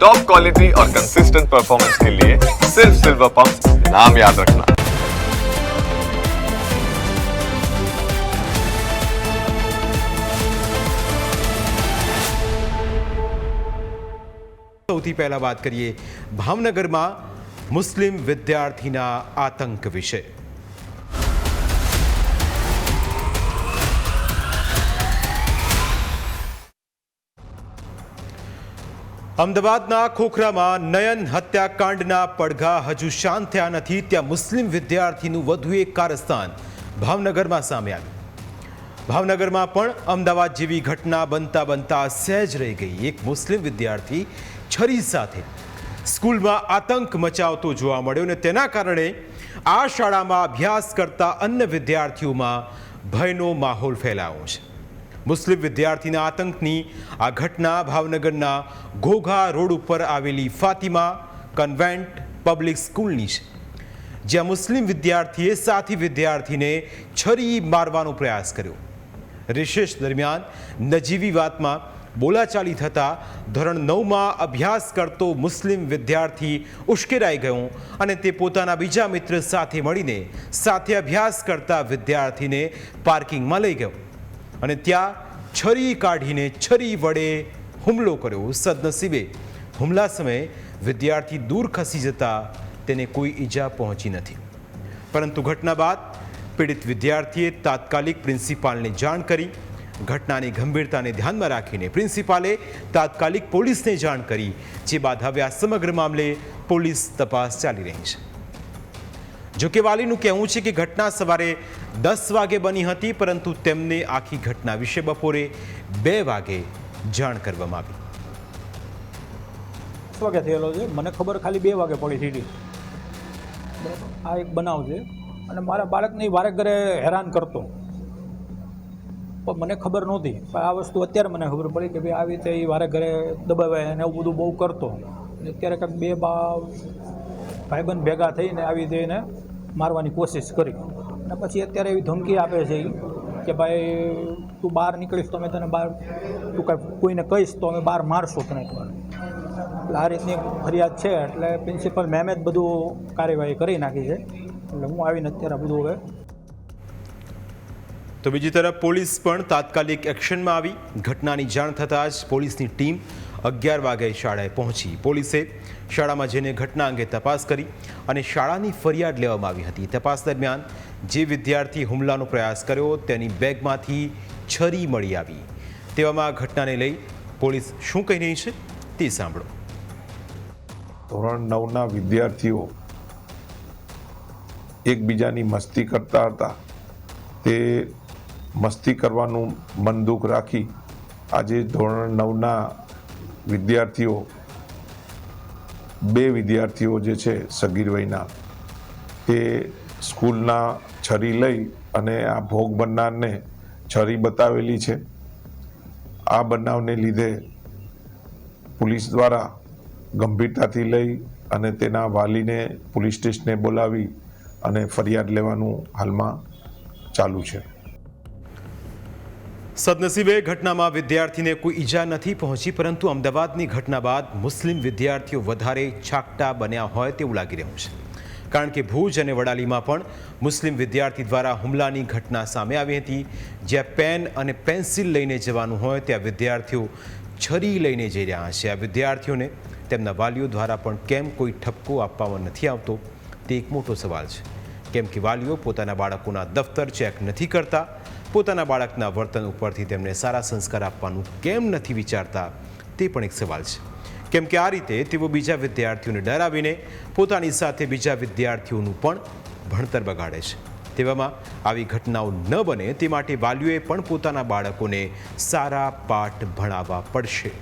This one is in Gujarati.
टॉप क्वालिटी और कंसिस्टेंट परफॉर्मेंस के लिए सिर्फ सिल्वर पंप नाम याद रखना। સૌથી પહેલા વાત કરીએ ભાવનગરમાં મુસ્લિમ વિદ્યાર્થીના આતંક વિશે। અમદાવાદના ખોખરામાં નયન હત્યાકાંડના પડઘા હજુ શાંત થયા નથી, ત્યાં મુસ્લિમ વિદ્યાર્થીનું વધુ એક કારસ્તાન ભાવનગરમાં સામે આવ્યું। ભાવનગરમાં પણ અમદાવાદ જેવી ઘટના બનતા બનતા સહેજ રહી ગઈ। એક મુસ્લિમ વિદ્યાર્થી છરી સાથે સ્કૂલમાં આતંક મચાવતો જોવા મળ્યો અને તેના કારણે આ શાળામાં અભ્યાસ કરતા અન્ય વિદ્યાર્થીઓમાં ભયનો માહોલ ફેલાયો છે। મુસ્લિમ વિદ્યાર્થીના આતંકની આ ઘટના ભાવનગરના ઘોઘા રોડ ઉપર આવેલી ફાતિમા કન્વેન્ટ પબ્લિક સ્કૂલની છે, જ્યાં મુસ્લિમ વિદ્યાર્થીએ સાથી વિદ્યાર્થીને છરી મારવાનો પ્રયાસ કર્યો। રિસેસ દરમિયાન નજીવી વાતમાં બોલાચાલી થતાં ધોરણ 9માં અભ્યાસ કરતો મુસ્લિમ વિદ્યાર્થી ઉશ્કેરાઈ ગયો અને તે પોતાના બીજા મિત્ર સાથે મળીને સાથે અભ્યાસ કરતા વિદ્યાર્થીને પાર્કિંગમાં લઈ ગયો અને ત્યાં છરી કાઢીને છરી વડે હુમલો કર્યો। સદનસીબે હુમલા સમયે વિદ્યાર્થી દૂર ખસી જતા તેને કોઈ ઈજા પહોંચી નથી, પરંતુ ઘટના બાદ પીડિત વિદ્યાર્થીએ તાત્કાલિક પ્રિન્સિપાલને જાણ કરી। ઘટનાની ગંભીરતાને ધ્યાનમાં રાખીને પ્રિન્સિપાલે તાત્કાલિક પોલીસને જાણ કરી, જે બાદ હવે આ સમગ્ર મામલે પોલીસ તપાસ ચાલી રહી છે। જોકે વાલીનું કહેવું છે કે ઘટના સવારે 10 વાગે બની હતી, પરંતુ તેમને આખી ઘટના વિશે બપોરે 2 વાગે જાણ કરવામાં આવી। 10 વાગે થયેલો છે, મને ખબર ખાલી 2 વાગે પડી સીધી। આ એક બનાવ છે અને મારા બાળકને વારે ઘરે હેરાન કરતો, પણ મને ખબર નહોતી। પણ આ વસ્તુ અત્યારે મને ખબર પડી કે ભાઈ આવી રીતે એ વારે ઘરે દબાવે અને એવું બધું બહુ કરતો। અને અત્યારે કંઈક 2 ભાઈબંધ ભેગા થઈને આવી રીતે એને મારવાની કોશિશ કરી અને પછી અત્યારે એવી ધમકી આપે છે કે ભાઈ તું બહાર નીકળીશ તો અમે તને બહાર, તું કાંઈ કોઈને કહીશ તો અમે બહાર મારશું તને। એટલે આ રીતની ફરિયાદ છે, એટલે પ્રિન્સિપલ મેમે જ બધું કાર્યવાહી કરી નાખી છે। એટલે હું આવીને અત્યારે બધું હવે। તો બીજી તરફ પોલીસ પણ તાત્કાલિક એક્શનમાં આવી। ઘટનાની જાણ થતાં જ પોલીસની ટીમ 11 વાગ્યે શાળાએ પહોંચી। પોલીસે શાળામાં જઈને ઘટના અંગે તપાસ કરી અને શાળાની ફરિયાદ લેવામાં આવી હતી। તપાસ દરમિયાન જે વિદ્યાર્થી હુમલાનો પ્રયાસ કર્યો તેની બેગમાંથી છરી મળી આવી। તેવામાં આ ઘટનાને લઈ પોલીસ શું કહી રહી છે તે સાંભળો। ધોરણ 9ના વિદ્યાર્થીઓ એકબીજાની મસ્તી કરતા હતા, તે મસ્તી કરવાનું મન દુઃખ રાખી આજે ધોરણ 9ના વિદ્યાર્થીઓ, 2 વિદ્યાર્થીઓ જે છે સગીર વયના, તે સ્કૂલના છરી લઈ અને આ ભોગ બનનારને છરી બતાવેલી છે। આ બનાવને લીધે પોલીસ દ્વારા ગંભીરતાથી લઈ અને તેના વાલીને પોલીસ સ્ટેશને બોલાવી અને ફરિયાદ લેવાનું હાલમાં ચાલુ છે। સદનસીબે ઘટનામાં વિદ્યાર્થીને કોઈ ઈજા નથી પહોંચી, પરંતુ અમદાવાદની ઘટના બાદ મુસ્લિમ વિદ્યાર્થીઓ વધારે છાકટા બન્યા હોય તેવું લાગી રહ્યું છે, કારણ કે ભુજ અને વડાલીમાં પણ મુસ્લિમ વિદ્યાર્થી દ્વારા હુમલાની ઘટના સામે આવી હતી, જ્યાં પેન અને પેન્સિલ લઈને જવાનું હોય ત્યાં વિદ્યાર્થીઓ છરી લઈને જઈ રહ્યા છે। આ વિદ્યાર્થીઓને તેમના વાલીઓ દ્વારા પણ કેમ કોઈ ઠપકો આપવામાં નથી આવતો તે એક મોટો સવાલ છે, કેમ કે વાલીઓ પોતાના બાળકોના દફતર ચેક નથી કરતા, પોતાના બાળકના વર્તન ઉપરથી તેમને સારા સંસ્કાર આપવાનું કેમ નથી વિચારતા તે પણ એક સવાલ છે, કેમ કે આ રીતે તેઓ બીજા વિદ્યાર્થીઓને ડરાવીને પોતાની સાથે બીજા વિદ્યાર્થીઓનું પણ ભણતર બગાડે છે। તેવામાં આવી ઘટનાઓ ન બને તે માટે વાલીઓએ પણ પોતાના બાળકોને સારા પાઠ ભણાવવા પડશે।